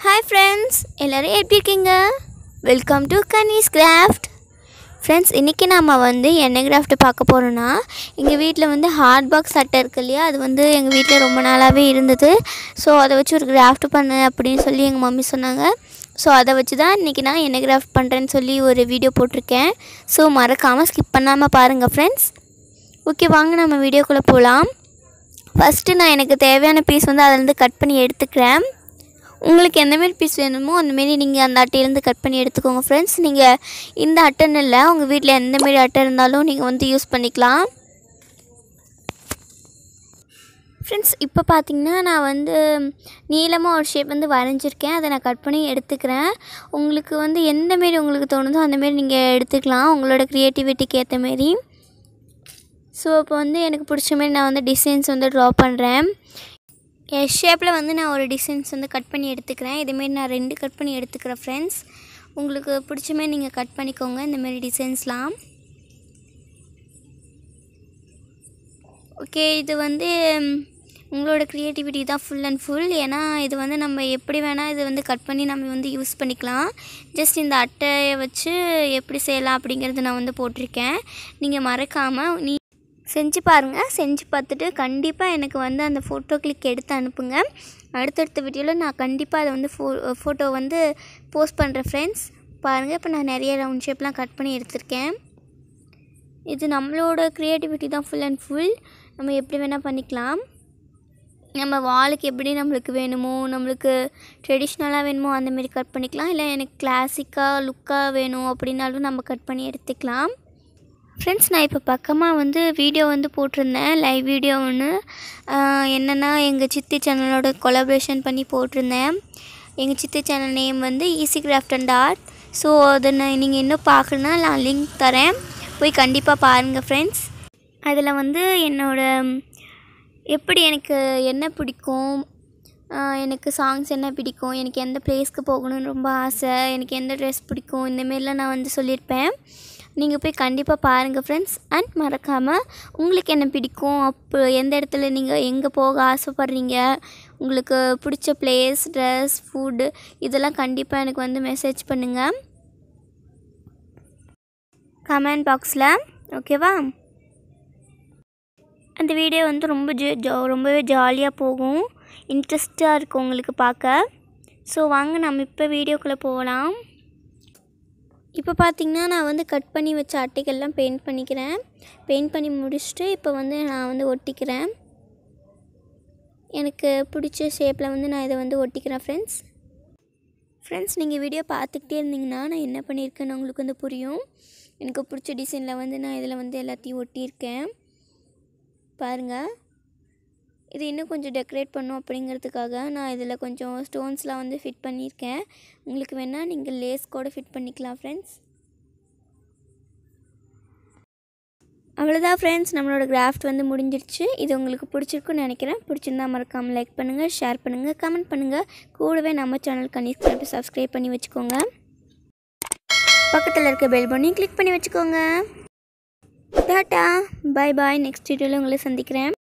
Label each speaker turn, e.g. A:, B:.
A: Hi friends, எல்லாரும் எப்படி இருக்கீங்க? Welcome to Kani's craft. Friends, இன்றைக்கி நம்ம என்ன கிராஃப்ட் பார்க்க போகிறோன்னா, எங்கள் வீட்டில் ஹார்ட் பாக்ஸ் அட்டை இருக்கு இல்லையா, அது எங்கள் வீட்டில் ரொம்ப நாளாகவே இருந்தது. ஸோ அதை வச்சு ஒரு கிராஃப்ட் பண்ணு அப்படின்னு சொல்லி எங்கள் மம்மி சொன்னாங்க. ஸோ அதை வச்சு தான் இன்றைக்கி நான் என்ன கிராஃப்ட் பண்ணுறேன்னு சொல்லி ஒரு வீடியோ போட்டிருக்கேன். ஸோ மறக்காமல் ஸ்கிப் பண்ணாமல் பாருங்கள் ஃப்ரெண்ட்ஸ். ஓகே, வாங்க நம்ம வீடியோக்குள்ளே போகலாம். ஃபஸ்ட்டு நான் எனக்கு தேவையான பீஸ் அதிலேருந்து கட் பண்ணி எடுத்துக்கிறேன். உங்களுக்கு எந்தமாரி பீஸ் வேணுமோ அந்தமாரி நீங்கள் அந்த அட்டையிலேருந்து கட் பண்ணி எடுத்துக்கோங்க ஃப்ரெண்ட்ஸ். நீங்கள் இந்த அட்டைன்னு இல்லை, உங்கள் வீட்டில் எந்தமாரி அட்டை இருந்தாலும் நீங்கள் யூஸ் பண்ணிக்கலாம் ஃப்ரெண்ட்ஸ். இப்போ பார்த்திங்கன்னா நான் நீளமாக ஒரு ஷேப் வரைஞ்சிருக்கேன். அதை நான் கட் பண்ணி எடுத்துக்கிறேன். உங்களுக்கு எந்தமாரி உங்களுக்கு தோணுதோ அந்தமாரி நீங்கள் எடுத்துக்கலாம், உங்களோட க்ரியேட்டிவிட்டிக்கு ஏற்ற மாரி. ஸோ இப்போ எனக்கு பிடிச்ச மாரி நான் டிசைன்ஸ் ட்ரா பண்ணுறேன். எஸ் ஷேப்பில் நான் ஒரு டிசைன்ஸ் கட் பண்ணி எடுத்துக்கிறேன். இதுமாரி நான் 2 கட் பண்ணி எடுத்துக்கிறேன் ஃப்ரெண்ட்ஸ். உங்களுக்கு பிடிச்ச மாதிரி நீங்கள் கட் பண்ணிக்கோங்க இந்தமாரி டிசைன்ஸ்லாம். ஓகே, இது உங்களோட க்ரியேட்டிவிட்டி தான் ஃபுல் அண்ட் ஃபுல். ஏன்னா இது நம்ம எப்படி வேணால் இது கட் பண்ணி நம்ம யூஸ் பண்ணிக்கலாம். ஜஸ்ட் இந்த அட்டையை வச்சு எப்படி செய்யலாம் அப்படிங்கிறது நான் போட்டிருக்கேன். நீங்கள் மறக்காமல் செஞ்சு பாருங்கள். செஞ்சு பார்த்துட்டு கண்டிப்பாக எனக்கு அந்த ஃபோட்டோ கிளிக் எடுத்து அனுப்புங்க. அடுத்தடுத்த வீடியோவில் நான் கண்டிப்பாக அதை ஃபோட்டோ போஸ்ட் பண்ணுறேன் ஃப்ரெண்ட்ஸ். பாருங்கள், இப்போ நான் நிறைய ரவுண்ட் ஷேப்லாம் கட் பண்ணி எடுத்திருக்கேன். இது நம்மளோட க்ரியேட்டிவிட்டி தான் ஃபுல் அண்ட் ஃபுல். நம்ம எப்படி வேணால் பண்ணிக்கலாம். நம்ம வாலுக்கு எப்படி நம்மளுக்கு வேணுமோ, நம்மளுக்கு ட்ரெடிஷ்னலாக வேணுமோ அந்தமாரி கட் பண்ணிக்கலாம். இல்லை எனக்கு கிளாசிக்காக லுக்காக வேணும் அப்படின்னாலும் நம்ம கட் பண்ணி எடுத்துக்கலாம் ஃப்ரெண்ட்ஸ். நான் இப்போ பக்கமாக வீடியோ போட்டிருந்தேன், லைவ் வீடியோ ஒன்று. என்னென்னா எங்கள் சித்தி சேனலோட கொலாபரேஷன் பண்ணி போட்டிருந்தேன். எங்கள் சித்தி channel name easy craft and art. So அதை நீங்கள் இன்னும் பார்க்கணுன்னா நான் லிங்க் தரேன், போய் கண்டிப்பாக பாருங்கள் ஃப்ரெண்ட்ஸ். அதில் என்னோட எப்படி எனக்கு என்ன பிடிக்கும், எனக்கு சாங்ஸ் என்ன பிடிக்கும், எனக்கு எந்த பிளேஸ்க்கு போகணுன்னு ரொம்ப ஆசை, எனக்கு எந்த ட்ரெஸ் பிடிக்கும், இந்தமாரிலாம் நான் சொல்லியிருப்பேன். நீங்கள் போய் கண்டிப்பாக பாருங்கள் ஃப்ரெண்ட்ஸ். அண்ட் மறக்காமல் உங்களுக்கு என்ன பிடிக்கும், அப்போ எந்த இடத்துல நீங்கள் எங்கே போக ஆசைப்பட்றீங்க, உங்களுக்கு பிடிச்ச பிளேஸ், ட்ரெஸ், ஃபுட்டு இதெல்லாம் கண்டிப்பாக எனக்கு மெசேஜ் பண்ணுங்கள் கமெண்ட் பாக்ஸில். ஓகேவா? அந்த வீடியோ ரொம்பவே ஜாலியாக போகும், இன்ட்ரெஸ்ட்டாக இருக்கும் உங்களுக்கு பார்க்க. ஸோ வாங்க நம்ம இப்போ வீடியோக்குள்ளே போகலாம். இப்போ பார்த்திங்கன்னா நான் கட் பண்ணி வச்ச அட்டைகள்லாம் பெயிண்ட் பண்ணிக்கிறேன். பெயிண்ட் பண்ணி முடிச்சுட்டு இப்போ நான் ஒட்டிக்கிறேன். எனக்கு பிடிச்ச ஷேப்பில் நான் இதை ஒட்டிக்கிறேன் ஃப்ரெண்ட்ஸ். நீங்கள் வீடியோ பார்த்துக்கிட்டே இருந்தீங்கன்னா நான் என்ன பண்ணியிருக்கேன்னு உங்களுக்கு புரியும். எனக்கு பிடிச்ச டிசைனில் நான் இதில் எல்லாத்தையும் ஒட்டியிருக்கேன். பாருங்கள், இது இன்னும் கொஞ்சம் டெக்கரேட் பண்ணும் அப்படிங்கிறதுக்காக நான் இதில் கொஞ்சம் ஸ்டோன்ஸ்லாம் ஃபிட் பண்ணியிருக்கேன். உங்களுக்கு வேணால் நீங்கள் லேஸ் கூட ஃபிட் பண்ணிக்கலாம் ஃப்ரெண்ட்ஸ். அவ்வளோதான் ஃப்ரெண்ட்ஸ், நம்மளோட கிராஃப்ட் முடிஞ்சிருச்சு. இது உங்களுக்கு பிடிச்சிருக்குன்னு நினைக்கிறேன். பிடிச்சிருந்தா மறக்காமல் லைக் பண்ணுங்கள், ஷேர் பண்ணுங்கள், கமெண்ட் பண்ணுங்கள். கூடவே நம்ம சேனல் கனிஸ் சப்ஸ்கிரைப் பண்ணி வச்சுக்கோங்க. பக்கத்தில் இருக்க பெல் பட்டனையும் கிளிக் பண்ணி வச்சுக்கோங்க. டாட்டா, பாய் பாய். நெக்ஸ்ட் வீடியோவில் உங்களை சந்திக்கிறேன்.